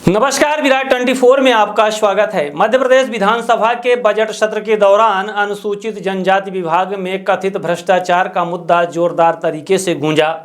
नमस्कार, विराट 24 में आपका स्वागत है। मध्य प्रदेश विधानसभा के बजट सत्र के दौरान अनुसूचित जनजाति विभाग में कथित भ्रष्टाचार का मुद्दा जोरदार तरीके से गूंजा।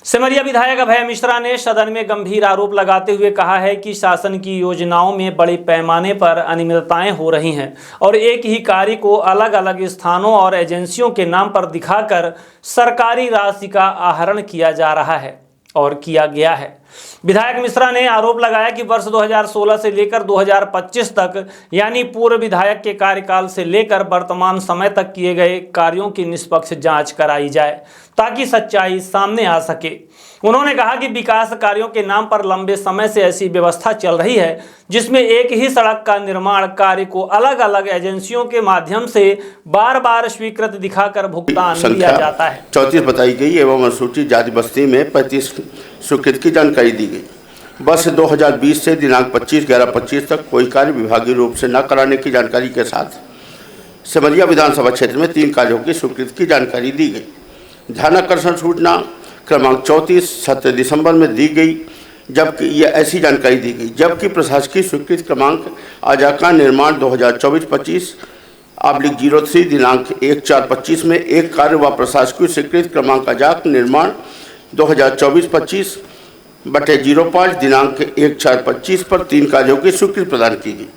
सिमरिया विधायक अभय मिश्रा ने सदन में गंभीर आरोप लगाते हुए कहा है कि शासन की योजनाओं में बड़े पैमाने पर अनियमितताएं हो रही हैं और एक ही कार्य को अलग अलग स्थानों और एजेंसियों के नाम पर दिखाकर सरकारी राशि का आहरण किया जा रहा है और किया गया है। विधायक मिश्रा ने आरोप लगाया कि वर्ष 2016 से लेकर 2025 तक यानी पूर्व विधायक के कार्यकाल से लेकर वर्तमान समय तक किए गए कार्यों की निष्पक्ष जांच कराई जाए ताकि सच्चाई सामने आ सके। उन्होंने कहा कि विकास कार्यों के नाम पर लंबे समय से ऐसी व्यवस्था चल रही है जिसमें एक ही सड़क का निर्माण कार्य को अलग अलग एजेंसियों के माध्यम से बार बार स्वीकृत दिखाकर भुगतान दिया जाता है। 34 बताई गई एवं अनुसूचित जाति बस्ती में 35 स्वीकृत की जानकारी दी गई। वर्ष 2020 से दिनांक 25/11/25 तक कोई कार्य विभागीय रूप से न कराने की जानकारी के साथ सिमरिया विधानसभा क्षेत्र में 3 कार्यों की स्वीकृति की जानकारी दी गई। ध्यानाकर्षण सूचना क्रमांक 34 17 दिसंबर में दी गई, जबकि यह ऐसी जानकारी दी गई जबकि प्रशासकीय स्वीकृति क्रमांक आजाका निर्माण 2024-25/03 दिनांक 1/4/25 में एक कार्य व प्रशासकीय स्वीकृति क्रमांक आजाक निर्माण 2024-25/05 दिनांक 1/4/25 पर 3 कार्यों की स्वीकृति प्रदान की गई।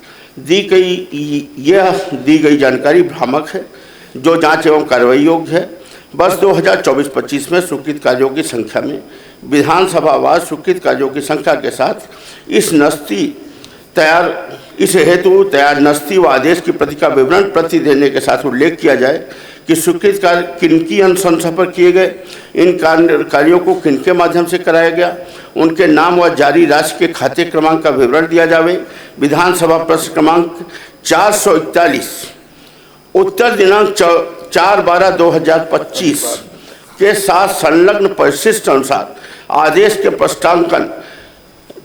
दी गई जानकारी भ्रामक है जो जांच एवं कार्रवाई योग्य है। वर्ष 2024-25 में स्वीकृत कार्यों की संख्या में विधानसभावार स्वीकृत कार्यों की संख्या के साथ इस हेतु तैयार नस्ती व आदेश की प्रति का विवरण प्रति देने के साथ उल्लेख किया जाए कि स्वीकृत कार्य किनकी अनुशंसा पर किए गए, इन कार्यों को किनके माध्यम से कराया गया, उनके नाम व जारी राशि के खाते क्रमांक का विवरण दिया जावे। विधानसभा प्रश्न क्रमांक 441 उत्तर दिनांक 4/12/2025 के साथ संलग्न परिशिष्ट अनुसार आदेश के प्रस्तांकन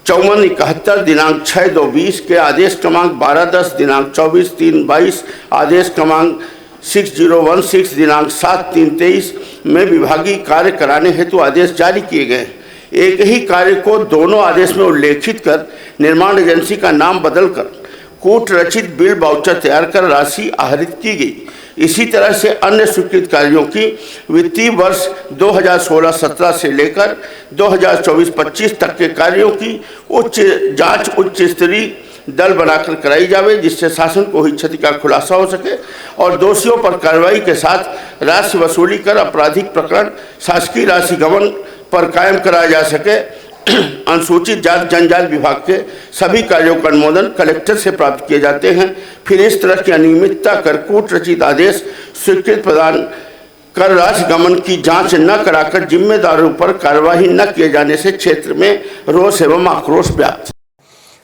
5471 दिनांक 6/2/20 के आदेश क्रमांक 1210 दिनांक 24/3/22 आदेश क्रमांक 6016 दिनांक 7/3/23 में विभागीय कार्य कराने हेतु आदेश जारी किए गए। एक ही कार्य को दोनों आदेश में उल्लेखित कर निर्माण एजेंसी का नाम बदलकर कूट रचित बिल वाउचर तैयार कर राशि आहरित की गई। इसी तरह से अन्य स्वीकृत कार्यों की वित्तीय वर्ष 2016-17 से लेकर 2024-25 तक के कार्यों की उच्च स्तरीय दल बनाकर कराई जावे, जिससे शासन को हुई क्षति का खुलासा हो सके और दोषियों पर कार्रवाई के साथ राशि वसूली कर आपराधिक प्रकरण शासकीय राशि गबन पर कायम कराया जा सके। अनुसूचित जाति जनजाति विभाग के सभी कार्यों का अनुमोदन कलेक्टर से प्राप्त किए जाते हैं। फिर इस तरह की अनियमितता कर कूट रचित आदेश स्वीकृति प्रदान कर राशि गमन की जांच न कराकर जिम्मेदारों पर कार्रवाई न किए जाने से क्षेत्र में रोष एवं आक्रोश व्याप्त।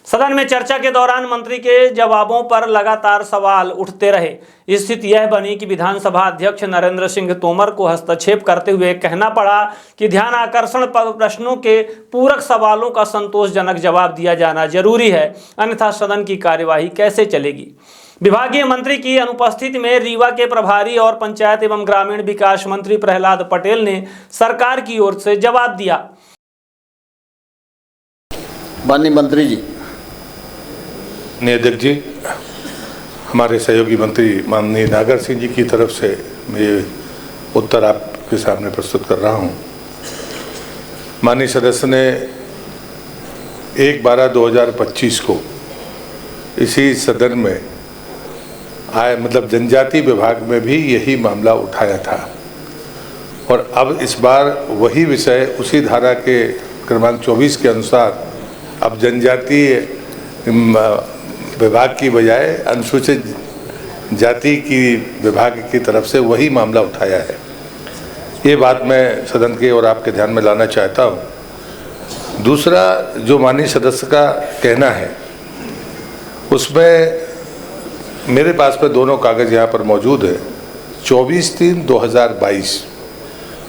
सदन में चर्चा के दौरान मंत्री के जवाबों पर लगातार सवाल उठते रहे। स्थिति यह बनी कि विधानसभा अध्यक्ष नरेंद्र सिंह तोमर को हस्तक्षेप करते हुए कहना पड़ा कि ध्यान आकर्षण प्रश्नों के पूरक सवालों का संतोषजनक जवाब दिया जाना जरूरी है, अन्यथा सदन की कार्यवाही कैसे चलेगी। विभागीय मंत्री की अनुपस्थिति में रीवा के प्रभारी और पंचायत एवं ग्रामीण विकास मंत्री प्रहलाद पटेल ने सरकार की ओर से जवाब दिया। माननीय मंत्री जी। अध्यक्ष जी, हमारे सहयोगी मंत्री माननीय नागर सिंह जी की तरफ से मैं ये उत्तर आपके सामने प्रस्तुत कर रहा हूँ। माननीय सदस्य ने 1/12/2025 को इसी सदन में जनजाति विभाग में भी यही मामला उठाया था और अब इस बार वही विषय उसी धारा के क्रमांक 24 के अनुसार अब जनजाति विभाग की बजाय अनुसूचित जाति की विभाग की तरफ से वही मामला उठाया है। ये बात मैं सदन के और आपके ध्यान में लाना चाहता हूँ। दूसरा जो माननीय सदस्य का कहना है उसमें मेरे पास में दोनों कागज़ यहाँ पर मौजूद है। 24/3/2022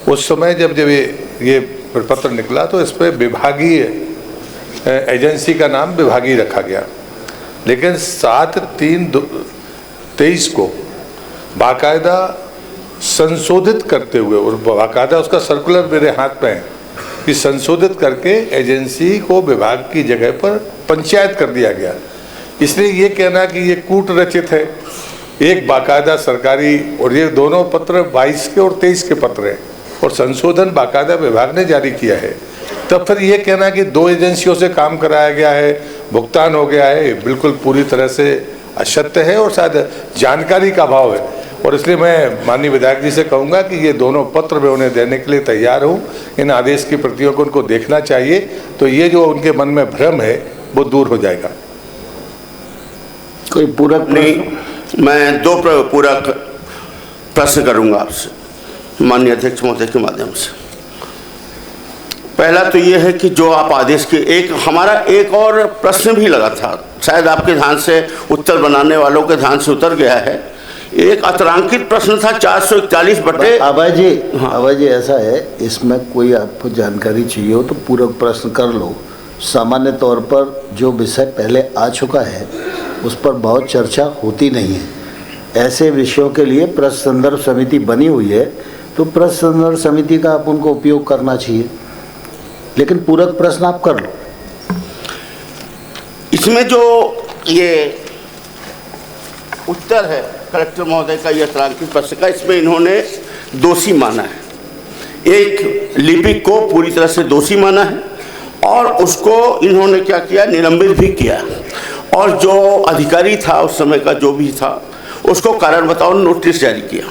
उस समय जब ये प्रपत्र निकला तो इस पर विभागीय एजेंसी का नाम विभागीय रखा गया, लेकिन 7/3/23 को बाकायदा संशोधित करते हुए और बाकायदा उसका सर्कुलर मेरे हाथ में है कि संशोधित करके एजेंसी को विभाग की जगह पर पंचायत कर दिया गया। इसलिए ये कहना कि ये कूट रचित है, एक बाकायदा सरकारी, और ये दोनों पत्र 22 के और 23 के पत्र हैं और संशोधन बाकायदा विभाग ने जारी किया है, तब फिर ये कहना कि 2 एजेंसियों से काम कराया गया है, भुगतान हो गया है, बिल्कुल पूरी तरह से असत्य है और शायद जानकारी का अभाव है। और इसलिए मैं माननीय विधायक जी से कहूँगा कि ये दोनों पत्र मैं उन्हें देने के लिए तैयार हूँ। इन आदेश की प्रतियों को उनको देखना चाहिए, तो ये जो उनके मन में भ्रम है वो दूर हो जाएगा। कोई पूरक नहीं, मैं 2 पूरक प्रश्न करूंगा आपसे माननीय अध्यक्ष महोदय के माध्यम से। पहला तो ये है कि जो आप आदेश के हमारा एक और प्रश्न भी लगा था, शायद आपके ध्यान से, उत्तर बनाने वालों के ध्यान से उतर गया है। एक अतरांकित प्रश्न था 441 बटे। आबाज जी ऐसा है, इसमें कोई आपको जानकारी चाहिए हो तो पूरक प्रश्न कर लो। सामान्य तौर पर जो विषय पहले आ चुका है उस पर बहुत चर्चा होती नहीं है। ऐसे विषयों के लिए प्रश्न संदर्भ समिति बनी हुई है, तो प्रश्न संदर्भ समिति का आप उनको उपयोग करना चाहिए, लेकिन पूरक प्रश्न आप कर लो। इसमें जो ये उत्तर है कलेक्टर महोदय का, यह अतरांकित प्रश्न का, इसमें इन्होंने दोषी माना है, एक लिपिक को पूरी तरह से दोषी माना है और उसको इन्होंने क्या किया, निलंबित भी किया। और जो अधिकारी था उस समय का, जो भी था, उसको कारण बताओ नोटिस जारी किया।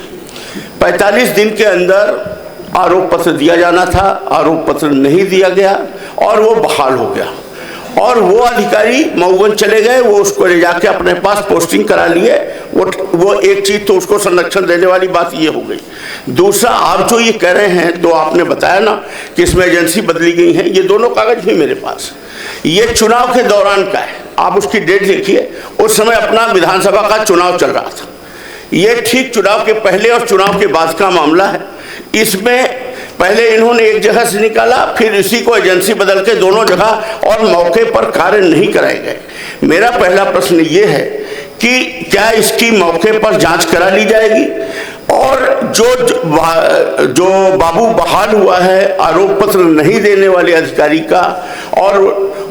45 दिन के अंदर आरोप पत्र दिया जाना था, आरोप पत्र नहीं दिया गया और वो बहाल हो गया। और वो अधिकारी मऊगंज चले गए, वो उसको ले जाके अपने पास पोस्टिंग करा लिए। वो एक चीज़ तो उसको संरक्षण देने वाली बात ये हो गई। दूसरा, आप जो ये कह रहे हैं, तो आपने बताया ना कि इसमें एजेंसी बदली गई है, ये दोनों कागज भी मेरे पास, ये चुनाव के दौरान का है। आप उसकी डेट देखिए, उस समय अपना विधानसभा का चुनाव चल रहा था। ये ठीक चुनाव के पहले और चुनाव के बाद का मामला है। इसमें पहले इन्होंने एक जगह से निकाला, फिर इसी को एजेंसी बदल के दोनों जगह और मौके पर कार्य नहीं कराए गए। मेरा पहला प्रश्न ये है कि क्या इसकी मौके पर जांच करा ली जाएगी, और जो बाबू बहाल हुआ है आरोप पत्र नहीं देने वाले अधिकारी का, और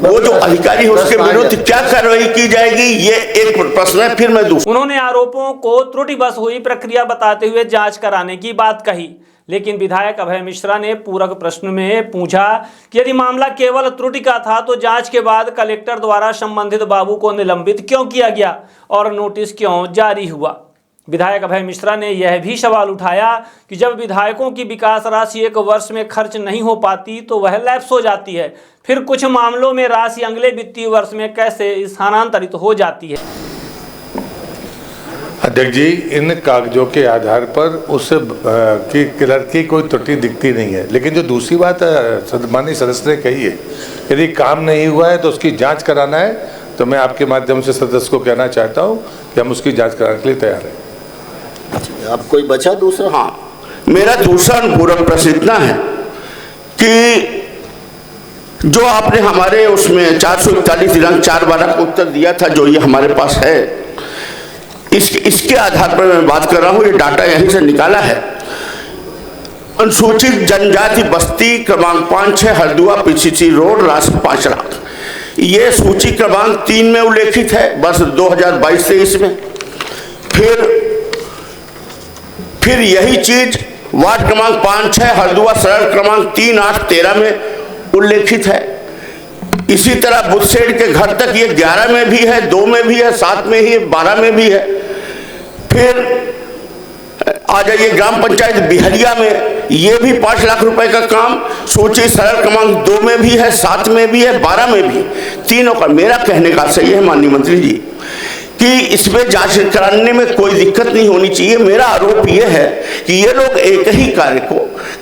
वो जो अधिकारी है उसके विरुद्ध क्या कार्रवाई की जाएगी, ये एक प्रश्न है। फिर मैं दूसरा, उन्होंने आरोपों को त्रुटिवश हुई प्रक्रिया बताते हुए जांच कराने की बात कही, लेकिन विधायक अभय मिश्रा ने पूरक प्रश्न में पूछा कि यदि मामला केवल त्रुटि का था तो जांच के बाद कलेक्टर द्वारा संबंधित बाबू को निलंबित क्यों किया गया और नोटिस क्यों जारी हुआ। विधायक अभय मिश्रा ने यह भी सवाल उठाया कि जब विधायकों की विकास राशि 1 वर्ष में खर्च नहीं हो पाती तो वह लैप्स हो जाती है, फिर कुछ मामलों में राशि अगले वित्तीय वर्ष में कैसे स्थानांतरित हो जाती है। अध्यक्ष जी, इन कागजों के आधार पर उस क्लर्क की कोई त्रुटि दिखती नहीं है, लेकिन जो दूसरी बात माननीय सदस्य ने कही है, यदि काम नहीं हुआ है तो उसकी जांच कराना है, तो मैं आपके माध्यम से सदस्य को कहना चाहता हूं कि हम उसकी जांच कराने के लिए तैयार हैं। आप कोई बचा दूसरा? हाँ, मेरा दूसरा पूरक प्रश्न इतना है कि जो आपने हमारे उसमें 441 दिनांक 4/12 को उत्तर दिया था, जो ये हमारे पास है, इसके आधार पर मैं बात कर रहा हूँ। ये डाटा यहीं से निकाला है। अनुसूचित जनजाति बस्ती क्रमांक 5-6 हरदुआ पीसीसी रोड, राशि 5 लाख। ये सूची क्रमांक 3 में उल्लेखित है, वर्ष 2022-23 में। फिर यही चीज वार्ड क्रमांक 5-6 हरदुआ सरल क्रमांक 3-8-13 में उल्लेखित है। इसी तरह बुधसेठ के घर तक ये 11 में भी है, 2 में भी है, 7 में ही, 12 में भी है। फिर आ जाइए ग्राम पंचायत बिहरिया में, ये भी 5 लाख रुपए का काम सूची सरल क्रमांक 2 में भी है, 7 में भी है, 12 में भी, तीनों का। मेरा कहने का सही है माननीय मंत्री जी कि इसमें जांच कराने में कोई दिक्कत नहीं होनी चाहिए। मेरा आरोप ये है कि ये लोग एक ही कार्य को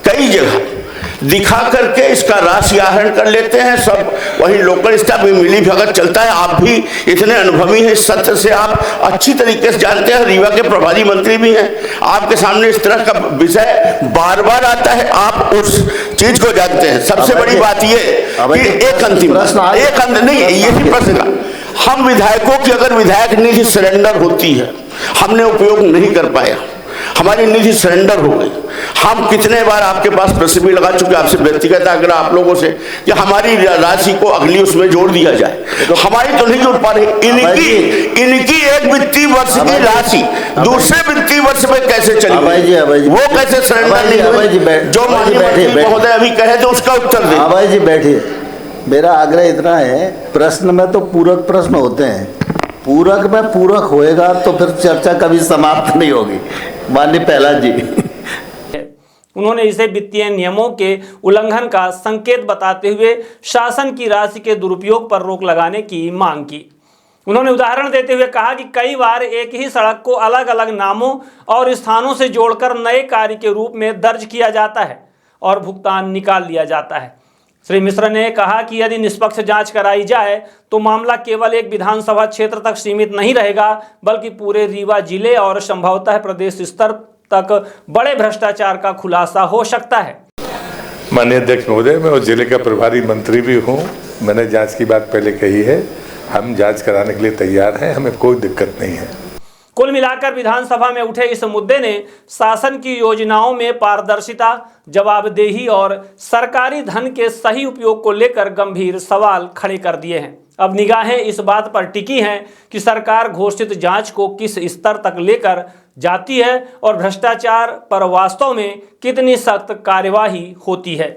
कई जगह दिखा करके इसका राशि आहरण कर लेते हैं। सब वही लोकल स्टाफ में मिली भगत चलता है। आप भी इतने अनुभवी हैं, इस सत्र से आप अच्छी तरीके से जानते हैं, रीवा के प्रभारी मंत्री भी हैं, आपके सामने इस तरह का विषय बार बार आता है, आप उस चीज को जानते हैं। सबसे बड़ी बात ये कि एक अंतिम नहीं, यही प्रश्न का, हम विधायकों की अगर विधायक निधि सरेंडर होती है, हमने उपयोग नहीं कर पाया, हमारी निधि सरेंडर हो गई। हम कितने बार आपके पास प्रेस भी लगा चुके, आपसे व्यक्तिगत आग्रह आप लोगों से कि हमारी राशि को अगली उसमें जोड़ दिया जाए। हमारी तो नहीं जोड़ पा रहे। इनकी एक वित्तीय वर्ष की राशि दूसरे वित्तीय वर्ष में कैसे चली, वो कैसे सरेंडर नहीं हुई? जो माननीय मंत्री महोदय अभी कहे तो उसका उत्तर दें। अभय जी बैठिए, मेरा आग्रह इतना है, प्रश्न में तो पूरक प्रश्न होते हैं, पूरक में पूरक होएगा तो फिर चर्चा कभी समाप्त नहीं होगी। माननीय प्रहलाद जी, उन्होंने इसे वित्तीय नियमों के उल्लंघन का संकेत बताते हुए शासन की राशि के दुरुपयोग पर रोक लगाने की मांग की। उन्होंने उदाहरण देते हुए कहा कि कई बार एक ही सड़क को अलग अलग नामों और स्थानों से जोड़कर नए कार्य के रूप में दर्ज किया जाता है और भुगतान निकाल लिया जाता है। श्री मिश्र ने कहा कि यदि निष्पक्ष जांच कराई जाए तो मामला केवल एक विधानसभा क्षेत्र तक सीमित नहीं रहेगा, बल्कि पूरे रीवा जिले और संभवतः प्रदेश स्तर तक बड़े भ्रष्टाचार का खुलासा हो सकता है। माननीय अध्यक्ष महोदय, मैं उस जिले का प्रभारी मंत्री भी हूँ। मैंने जांच की बात पहले कही है, हम जांच कराने के लिए तैयार हैं, हमें कोई दिक्कत नहीं है। कुल मिलाकर विधानसभा में उठे इस मुद्दे ने शासन की योजनाओं में पारदर्शिता, जवाबदेही और सरकारी धन के सही उपयोग को लेकर गंभीर सवाल खड़े कर दिए हैं। अब निगाहें इस बात पर टिकी हैं कि सरकार घोषित जांच को किस स्तर तक लेकर जाती है और भ्रष्टाचार पर वास्तव में कितनी सख्त कार्यवाही होती है।